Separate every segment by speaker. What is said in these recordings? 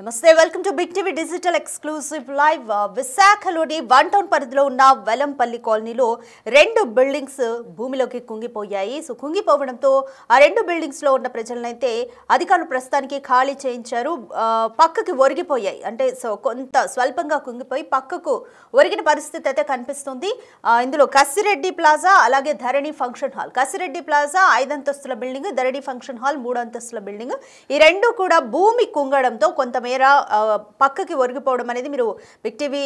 Speaker 1: నమస్తే welcome to big TV digital exclusive live విశాఖలోని one town పరిధిలో ఉన్న వెలంపల్లి కాలనీలో రెండు బిల్డింగ్స్ భూమిలోకి కుంగిపోయాయి. సో కుంగిపోవడంతో ఆ రెండు బిల్డింగ్స్ లో ఉన్న ప్రజలనైతే అధికారులు ప్రస్తుతానికి ఖాళీ చేయించారు. పక్కకి ఒరిగిపోయాయి, అంటే సో కొంత స్వల్పంగా కుంగిపోయి పక్కకు ఒరిగిన పరిస్థితి అయితే కనిపిస్తుంది. ఇందులో కసిరెడ్డి ప్లాజా అలాగే ధరణి ఫంక్షన్ హాల్. కసిరెడ్డి ప్లాజా 5 అంతస్తుల బిల్డింగ్, ధరణి ఫంక్షన్ హాల్ 3 అంతస్తుల బిల్డింగ్. ఈ రెండు కూడా భూమి కుంగడంతో కొంత పక్కకి ఒరిగిపోవడం అనేది మీరు బిగ్ టీవీ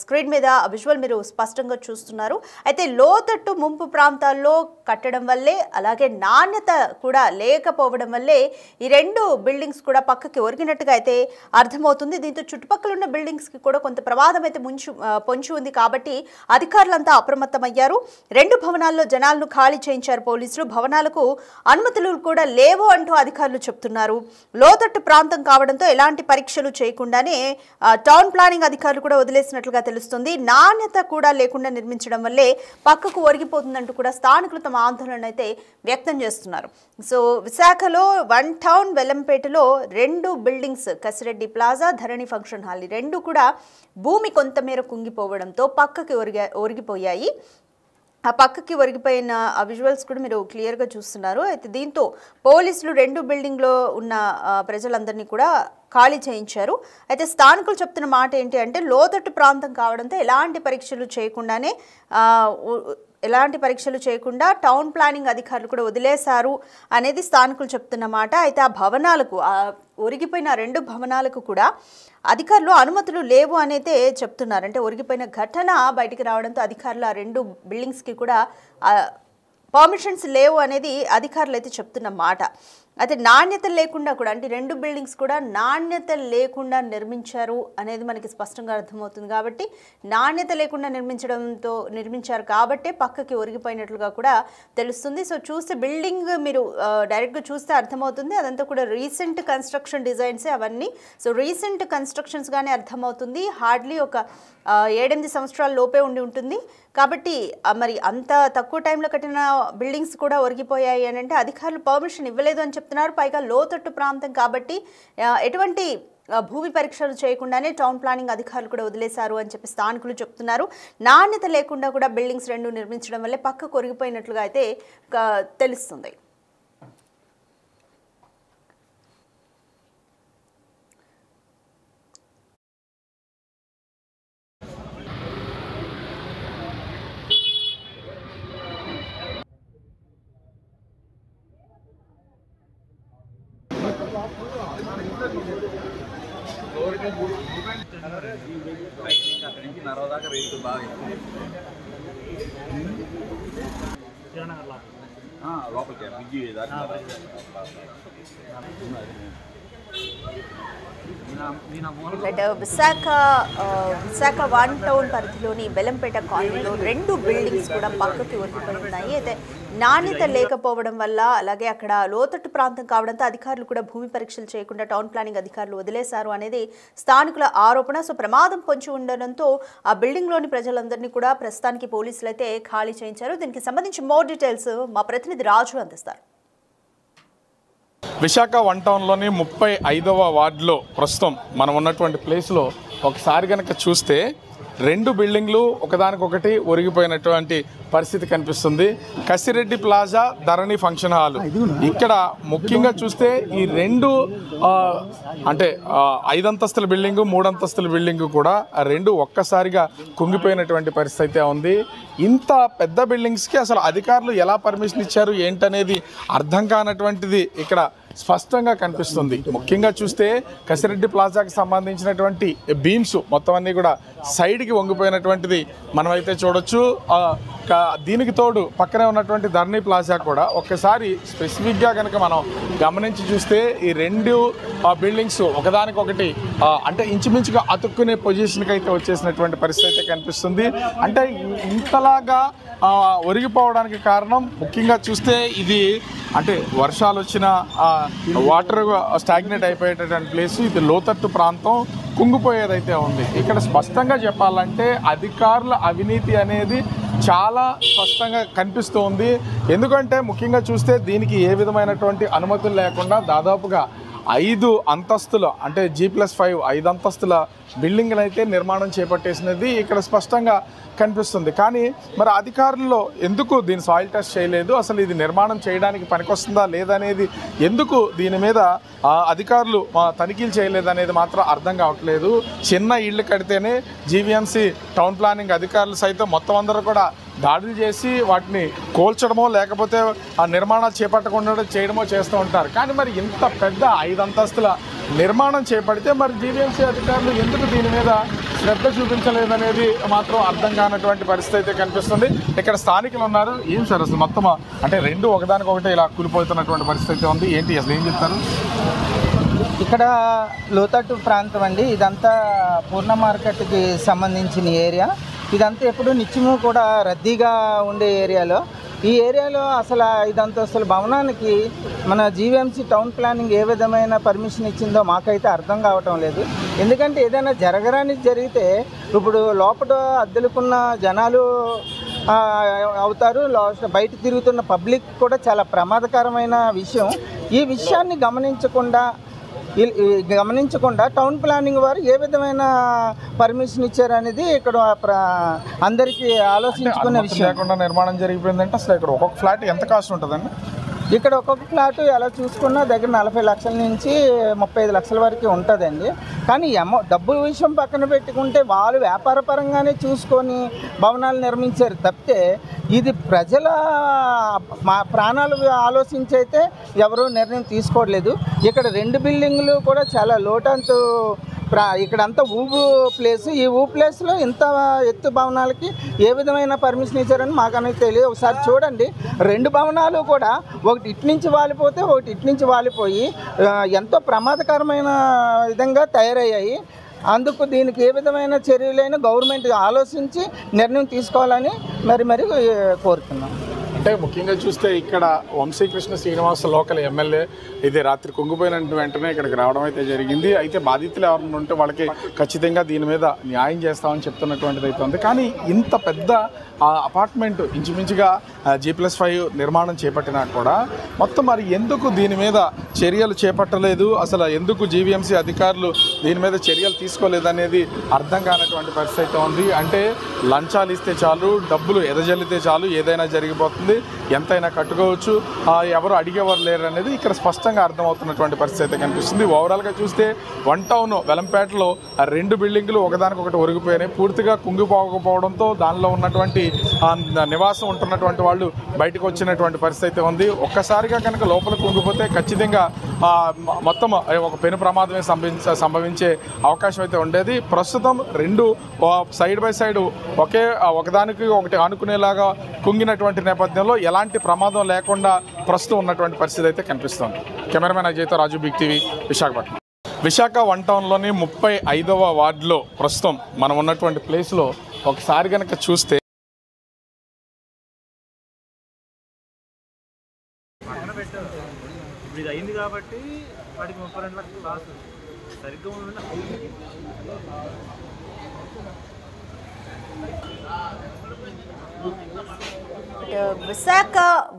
Speaker 1: స్క్రీన్ మీద విజువల్ మీరు స్పష్టంగా చూస్తున్నారు. అయితే లోతట్టు ముంపు ప్రాంతాల్లో కట్టడం వల్లే అలాగే నాణ్యత కూడా లేకపోవడం వల్లే ఈ రెండు బిల్డింగ్స్ కూడా పక్కకి ఒరిగినట్టుగా అయితే అర్థమవుతుంది. దీంతో చుట్టుపక్కల ఉన్న బిల్డింగ్స్కి కూడా కొంత ప్రమాదం అయితే పొంచి ఉంది. కాబట్టి అధికారులంతా అప్రమత్తమయ్యారు. రెండు భవనాల్లో జనాలను ఖాళీ చేయించారు పోలీసులు. భవనాలకు అనుమతులు కూడా లేవు అంటూ అధికారులు చెప్తున్నారు. లోతట్టు ప్రాంతం కావడంతో ఎలాంటి పరీక్షలు చేయకుండానే టౌన్ ప్లానింగ్ అధికారులు కూడా వదిలేసినట్లుగా తెలుస్తుంది. నాణ్యత కూడా లేకుండా నిర్మించడం వల్లే పక్కకు ఒరిగిపోతుందంటూ కూడా స్థానికులు తమ ఆందోళన అయితే వ్యక్తం చేస్తున్నారు. సో విశాఖలో వన్ టౌన్ వెల్లంపేటలో రెండు బిల్డింగ్స్ కసిరెడ్డి ప్లాజా, ధరణి ఫంక్షన్ హాల్ రెండు కూడా భూమి కొంతమేర కుంగిపోవడంతో పక్కకి ఒరిగిపోయాయి. ఆ పక్కకి ఒరిగిపోయిన ఆ విజువల్స్ కూడా మీరు క్లియర్గా చూస్తున్నారు. అయితే దీంతో పోలీసులు రెండు బిల్డింగ్లో ఉన్న ప్రజలందరినీ కూడా ఖాళీ చేయించారు. అయితే స్థానికులు చెప్తున్న మాట ఏంటి అంటే లోతట్టు ప్రాంతం కావడంతో ఎలాంటి పరీక్షలు చేయకుండా టౌన్ ప్లానింగ్ అధికారులు కూడా వదిలేశారు అనేది స్థానికులు చెప్తున్న మాట. అయితే ఆ భవనాలకు ఒరిగిపోయిన రెండు భవనాలకు కూడా అధికారులు అనుమతులు లేవు అనేది చెప్తున్నారు. అంటే ఒరిగిపోయిన ఘటన బయటికి రావడంతో అధికారులు ఆ రెండు బిల్డింగ్స్కి కూడా పర్మిషన్స్ లేవు అనేది అధికారులు అయితే చెప్తున్న మాట. అయితే నాణ్యత లేకుండా కూడా, అంటే రెండు బిల్డింగ్స్ కూడా నాణ్యత లేకుండా నిర్మించారు అనేది మనకి స్పష్టంగా అర్థమవుతుంది. కాబట్టి నాణ్యత లేకుండా నిర్మించారు కాబట్టే పక్కకి ఒరిగిపోయినట్లుగా కూడా తెలుస్తుంది. సో చూస్తే బిల్డింగ్ మీరు డైరెక్ట్గా చూస్తే అర్థమవుతుంది. అదంతా కూడా రీసెంట్ కన్స్ట్రక్షన్ డిజైన్సే అవన్నీ. సో రీసెంట్ కన్స్ట్రక్షన్స్గానే అర్థమవుతుంది. హార్డ్లీ ఒక 7-8 సంవత్సరాల లోపే ఉంటుంది. కాబట్టి మరి అంత తక్కువ టైంలో కట్టిన బిల్డింగ్స్ కూడా ఒరిగిపోయాయి అని అంటే అధికారులు పర్మిషన్ ఇవ్వలేదు అని చెప్తున్నారు. పైగా లోతట్టు ప్రాంతం కాబట్టి ఎటువంటి భూమి పరీక్షలు చేయకుండానే టౌన్ ప్లానింగ్ అధికారులు కూడా వదిలేశారు అని చెప్పి స్థానికులు చెప్తున్నారు. నాణ్యత లేకుండా కూడా బిల్డింగ్స్ రెండు నిర్మించడం వల్లే పక్కకు ఒరిగిపోయినట్లుగా అయితే తెలుస్తుంది. విశాఖ వన్ టౌన్ పరిధిలోని వెల్లంపేట కాలనీలో రెండు బిల్డింగ్స్ కూడా పక్కకి ఒరిగిపోయి ఉన్నాయి. అయితే నాణ్యత లేకపోవడం వల్ల అలాగే అక్కడ లోతట్టు ప్రాంతం కావడంతో అధికారులు కూడా భూమి పరీక్షలు చేయకుండా టౌన్ ప్లానింగ్ అధికారులు వదిలేశారు అనేది స్థానికుల ఆరోపణ. సో ప్రమాదం పొంచి ఉండడంతో ఆ బిల్డింగ్లోని ప్రజలందరినీ కూడా ప్రస్తుతానికి పోలీసులు అయితే ఖాళీ చేయించారు. దీనికి సంబంధించి మోర్ డీటెయిల్స్ మా ప్రతినిధి రాజు అందిస్తారు.
Speaker 2: విశాఖ వన్ టౌన్లోని 35వ వార్డులో ప్రస్తుతం మనం ఉన్నటువంటి ప్లేస్లో ఒకసారి కనుక చూస్తే రెండు బిల్డింగ్లు ఒకదానికొకటి ఒరిగిపోయినటువంటి పరిస్థితి కనిపిస్తుంది. కసిరెడ్డి ప్లాజా, ధరణి ఫంక్షన్ హాల్. ఇక్కడ ముఖ్యంగా చూస్తే ఈ రెండు అంటే 5 అంతస్తుల బిల్డింగు, 3 అంతస్తుల బిల్డింగు కూడా రెండు ఒక్కసారిగా కుంగిపోయినటువంటి పరిస్థితి అయితే ఉంది. ఇంత పెద్ద బిల్డింగ్స్కి అసలు అధికారులు ఎలా పర్మిషన్ ఇచ్చారు ఏంటనేది అర్థం కానటువంటిది ఇక్కడ స్పష్టంగా కనిపిస్తుంది. ముఖ్యంగా చూస్తే కసిరెడ్డి ప్లాజాకి సంబంధించినటువంటి బీమ్స్ మొత్తం అన్నీ కూడా సైడ్కి వంగిపోయినటువంటిది మనమైతే చూడొచ్చు. దీనికి తోడు పక్కనే ఉన్నటువంటి ధరణి ప్లాజా కూడా ఒక్కసారి స్పెసిఫిక్గా కనుక మనం గమనించి చూస్తే ఈ రెండు బిల్డింగ్స్ ఒకదానికొకటి అంటే ఇంచుమించుగా అతుక్కునే పొజిషన్కి అయితే వచ్చేసినటువంటి పరిస్థితి అయితే కనిపిస్తుంది. అంటే ఇంతలాగా ఒరిగిపోవడానికి కారణం ముఖ్యంగా చూస్తే ఇది అంటే వర్షాలు వచ్చిన వాటర్ స్టాగ్నేట్ అయిపోయేటటువంటి ప్లేస్, ఇది లోతట్టు ప్రాంతం, కుంగిపోయేదైతే ఉంది. ఇక్కడ స్పష్టంగా చెప్పాలంటే అధికారుల అవినీతి అనేది చాలా స్పష్టంగా కనిపిస్తూ ఉంది. ఎందుకంటే ముఖ్యంగా చూస్తే దీనికి ఏ విధమైనటువంటి అనుమతులు లేకుండా దాదాపుగా 5 అంతస్తుల అంటే G+5 5 అంతస్తుల బిల్డింగ్లు అయితే నిర్మాణం చేపట్టేసినది ఇక్కడ స్పష్టంగా కనిపిస్తుంది. కానీ మరి అధికారుల్లో ఎందుకు దీని సాయిల్ టెస్ట్ చేయలేదు, అసలు ఇది నిర్మాణం చేయడానికి పనికొస్తుందా లేదనేది ఎందుకు దీని మీద అధికారులు తనిఖీలు చేయలేదనేది మాత్రం అర్థం కావట్లేదు. చిన్న ఇళ్ళు కడితేనే జీవీఎంసీ టౌన్ ప్లానింగ్ అధికారులు సైతం మొత్తం అందరూ కూడా దాడులు చేసి వాటిని కోల్చడమో లేకపోతే ఆ నిర్మాణాలు చేపట్టకుండా చేయడమో చేస్తూ ఉంటారు. కానీ మరి ఇంత పెద్ద 5 అంతస్తుల నిర్మాణం చేపడితే మరి జీవీఎంసీ అధికారులు ఎందుకు దీని మీద శ్రద్ధ చూపించలేదనేది మాత్రం అర్థం కానటువంటి పరిస్థితి అయితే కనిపిస్తుంది. ఇక్కడ స్థానికులు ఉన్నారు. ఏం సార్ అసలు మొత్తం అంటే రెండు ఒకదానికొకటి ఇలా కూలిపోతున్నటువంటి పరిస్థితి అయితే ఉంది, ఏంటి అసలు ఏం చెప్తారు?
Speaker 3: ఇక్కడ లోతట్టు ప్రాంతం అండి, ఇదంతా పూర్ణ మార్కెట్కి సంబంధించిన ఏరియా. ఇదంతా ఎప్పుడు నిత్యము కూడా రద్దీగా ఉండే ఏరియాలో ఈ ఏరియాలో అసలు 5 అంతస్తుల భవనానికి మన జీవీఎంసీ టౌన్ ప్లానింగ్ ఏ విధమైన పర్మిషన్ ఇచ్చిందో మాకైతే అర్థం కావటం లేదు. ఎందుకంటే ఏదైనా జరగరానికి జరిగితే ఇప్పుడు లోపల అద్దెలుకున్న జనాలు అవుతారు, బయట తిరుగుతున్న పబ్లిక్ కూడా చాలా ప్రమాదకరమైన విషయం. ఈ విషయాన్ని గమనించకుండా టౌన్ ప్లానింగ్ వారు ఏ విధమైన పర్మిషన్ ఇచ్చారనేది ఇక్కడ అందరికీ ఆలోచించుకునే విషయం.
Speaker 2: లేకుండా నిర్మాణం జరిగిపోయిందంటే అసలు ఇక్కడ ఒక్కొక్క ఫ్లాట్ ఎంత కాస్ట్ ఉంటుందండి?
Speaker 3: ఇక్కడ ఒక్కొక్క ఫ్లాట్ ఎలా చూసుకున్నా దగ్గర 40 లక్షల నుంచి 35 లక్షల వరకు ఉంటుందండి. కానీ డబ్బు విషయం పక్కన పెట్టుకుంటే వాళ్ళు వ్యాపార పరంగానే చూసుకొని భవనాలు నిర్మించారు తప్పితే ఇది ప్రజల ప్రాణాలు ఆలోచించి అయితే ఎవరూ నిర్ణయం తీసుకోవట్లేదు. ఇక్కడ 2 బిల్డింగ్లు కూడా చాలా లోటంతు ఇక్కడంతా ఊబు ప్లేస్. ఈ ఊ ప్లేస్లో ఇంత ఎత్తు భవనాలకి ఏ విధమైన పర్మిషన్ ఇచ్చారని మాకనేది తెలియదు. ఒకసారి చూడండి, 2 భవనాలు కూడా ఒకటి ఇటు నుంచి వాలిపోతే ఒకటి ఇటు నుంచి వాలిపోయి ఎంతో ప్రమాదకరమైన విధంగా తయారయ్యాయి. అందుకు దీనికి ఏ విధమైన చర్యలైనా గవర్నమెంట్ ఆలోచించి నిర్ణయం తీసుకోవాలని మరి కోరుతున్నాం.
Speaker 2: అంటే ముఖ్యంగా చూస్తే ఇక్కడ వంశీకృష్ణ శ్రీనివాస లోకల్ ఎమ్మెల్యే ఇది రాత్రి కుంగిపోయిన వెంటనే ఇక్కడికి రావడం అయితే జరిగింది. అయితే బాధితులు ఎవరైనా ఉంటే వాళ్ళకి ఖచ్చితంగా దీని మీద న్యాయం చేస్తామని చెప్తున్నటువంటిది అయితే ఉంది. కానీ ఇంత పెద్ద అపార్ట్మెంట్ ఇంచుమించుగా G+5 నిర్మాణం చేపట్టినా కూడా మొత్తం మరి ఎందుకు దీని మీద చర్యలు చేపట్టలేదు, అసలు ఎందుకు జీవీఎంసీ అధికారులు దీని మీద చర్యలు తీసుకోలేదనేది అర్థం కానటువంటి పరిస్థితి అయితే ఉంది. అంటే లంచాలు ఇస్తే చాలు, డబ్బులు ఎదజల్లితే చాలు, ఏదైనా జరిగిపోతుంది, ఎంతైనా కట్టుకోవచ్చు, ఎవరు అడిగేవారు లేరు అనేది ఇక్కడ స్పష్టంగా అర్థమవుతున్నటువంటి పరిస్థితి అయితే కనిపిస్తుంది. ఓవరాల్గా చూస్తే 1 టౌన్ వెలంపేటలో 2 బిల్డింగులు ఒకదానికొకటి ఒరిగిపోయినాయి. పూర్తిగా కుంగిపోకపోవడంతో దానిలో ఉన్నటువంటి నివాసం ఉంటున్నటువంటి వాళ్ళు బయటకు వచ్చినటువంటి పరిస్థితి ఉంది. ఒక్కసారిగా కనుక లోపల కుంగిపోతే ఖచ్చితంగా మొత్తం ఒక పెను ప్రమాదమే సంభవించే అవకాశం అయితే ఉండేది. ప్రస్తుతం 2 సైడ్ బై సైడ్ ఒకదానికి ఒకటి ఆనుకునేలాగా కుంగినటువంటి నేపథ్యంలో ఎలాంటి ప్రమాదం లేకుండా ప్రస్తుతం ఉన్నటువంటి పరిస్థితి అయితే కనిపిస్తుంది. కెమెరామెన్ అజయ్తో రాజు, బిగ్ టీవీ, విశాఖపట్నం. విశాఖ 1 టౌన్లోని 35వ వార్డులో ప్రస్తుతం మనం ఉన్నటువంటి ప్లేస్లో ఒకసారి కనుక చూస్తే
Speaker 4: ఇది అయింది కాబట్టి వాడికి 32 లక్షలు లాస్ సరిగ్గా
Speaker 1: విశాఖ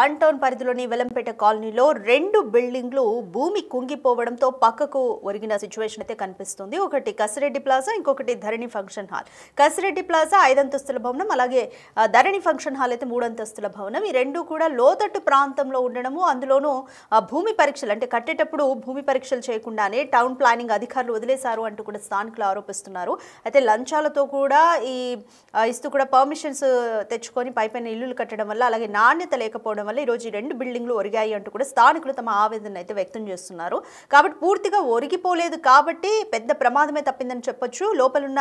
Speaker 1: 1 టౌన్ పరిధిలోని వెలంపేట కాలనీలో 2 బిల్డింగ్లు భూమి కుంగిపోవడంతో పక్కకు ఒరిగిన సిచ్యువేషన్ అయితే కనిపిస్తుంది. ఒకటి కసిరెడ్డి ప్లాజా, ఇంకొకటి ధరణి ఫంక్షన్ హాల్. కసిరెడ్డి ప్లాజా 5 అంతస్తుల భవనం, అలాగే ధరణి ఫంక్షన్ హాల్ అయితే 3 అంతస్తుల భవనం. ఈ 2 కూడా లోతట్టు ప్రాంతంలో ఉండడము, అందులోనూ భూమి పరీక్షలు అంటే కట్టేటప్పుడు భూమి పరీక్షలు చేయకుండానే టౌన్ ప్లానింగ్ అధికారులు వదిలేశారు అంటూ కూడా స్థానికులు ఆరోపిస్తున్నారు. అయితే లంచాలతో కూడా ఇస్తూ కూడా పర్మిషన్స్ తెచ్చుకొని పైపైన ఇల్లులు కట్టడం వల్ల, అలాగే నాణ్యత లేకపోవడం వల్ల ఈరోజు ఈ 2 బిల్డింగ్లు ఒరిగాయి అంటూ కూడా స్థానికులు తమ ఆవేదన అయితే వ్యక్తం చేస్తున్నారు. కాబట్టి పూర్తిగా ఒరిగిపోలేదు కాబట్టి పెద్ద ప్రమాదమే తప్పిందని చెప్పొచ్చు. లోపలున్న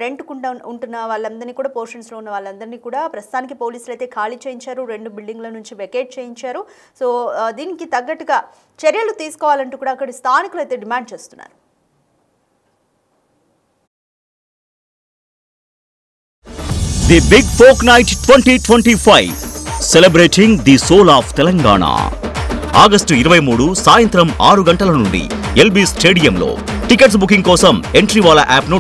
Speaker 1: రెంట్కుండా ఉంటున్న వాళ్ళందరినీ కూడా, పోర్షన్స్లో ఉన్న వాళ్ళందరినీ కూడా ప్రస్తుతానికి పోలీసులు అయితే ఖాళీ చేయించారు, 2 బిల్డింగ్ల నుంచి వెకేట్ చేయించారు. సో దీనికి తగ్గట్టుగా చర్యలు తీసుకోవాలంటూ కూడా అక్కడ స్థానికులు అయితే డిమాండ్ చేస్తున్నారు.
Speaker 5: The Big Folk Night 2025 celebrating the soul of Telangana. August 23 సాయంత్రం 6 గంటల నుండి ఎల్బీ స్టేడియంలో. టికెట్స్ బుకింగ్ కోసం ఎంట్రీ వాలా యాప్ను